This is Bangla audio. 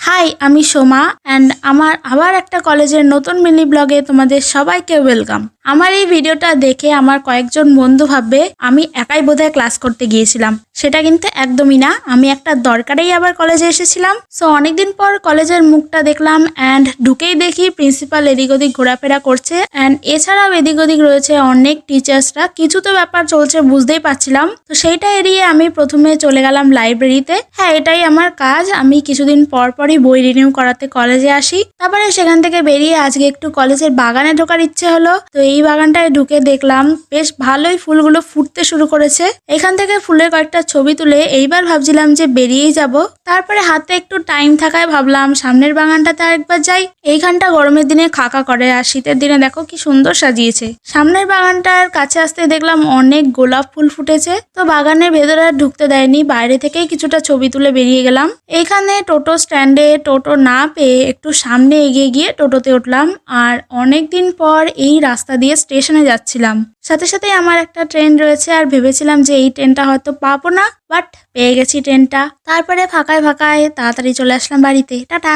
হাই, আমি সোমা অ্যান্ড আমার আবার একটা কলেজের নতুন মিনি ব্লগে তোমাদের সবাইকে ওয়েলকাম। আমার এই ভিডিওটা দেখে আমার কয়েকজন বন্ধু ভাববে আমি একাই বোধহয় ক্লাস করতে গিয়েছিলাম। সেটা কিন্তু একদমই না, আমি একটা দরকারেই আবার কলেজে এসেছিলাম। সো অনেকদিন পর কলেজের মুখটা দেখলাম অ্যান্ড ঢুকেই দেখি প্রিন্সিপাল এদিক ওদিক ঘোরাফেরা করছে অ্যান্ড এছাড়াও এদিক ওদিক রয়েছে অনেক টিচার্সরা। কিছু তো ব্যাপার চলছে বুঝতেই পারছিলাম, তো সেইটা এড়িয়ে আমি প্রথমে চলে গেলাম লাইব্রেরিতে। হ্যাঁ, এটাই আমার কাজ। আমি কিছুদিন পর পরই বই রিনিউ করাতে কলেজে আসি। তারপরে সেখান থেকে বেরিয়ে আজকে একটু কলেজের বাগানে ঢোকার ইচ্ছে হলো, তো এই বাগানটায় ঢুকে দেখলাম বেশ ভালোই ফুলগুলো ফুটতে শুরু করেছে। এখান থেকে ফুলের কয়েকটা ছবি তুলে এইবার ভাবছিলাম যে বেরিয়েই যাব। তারপরে হাতে একটু টাইম থাকায় ভাবলাম সামনের বাগানটাতে আরেকবার যাই। এইখানটা গরমের দিনে খাকা করে আর শীতের দিনে দেখো কি সুন্দর সাজিয়েছে। সামনের বাগানটার কাছে আসতে দেখলাম অনেক গোলাপ ফুল ফুটেছে। তো বাগানের ভেতরে আর ঢুকতে দেয়নি, বাইরে থেকেই কিছুটা ছবি তুলে বেরিয়ে গেলাম। এইখানে টোটো স্ট্যান্ডে টোটো না পেয়ে একটু সামনে এগিয়ে গিয়ে টোটোতে উঠলাম আর অনেক দিন পর এই রাস্তা দিয়ে স্টেশনে যাচ্ছিলাম। সাথে সাথে আমার একটা ট্রেন রয়েছে আর ভেবেছিলাম যে এই ট্রেনটা হয়তো পাবো না, বাট পেয়ে গেছি ট্রেনটা। তারপরে ফাঁকায় ফাঁকায় তাড়াতাড়ি চলে আসলাম বাড়িতে। টাটা।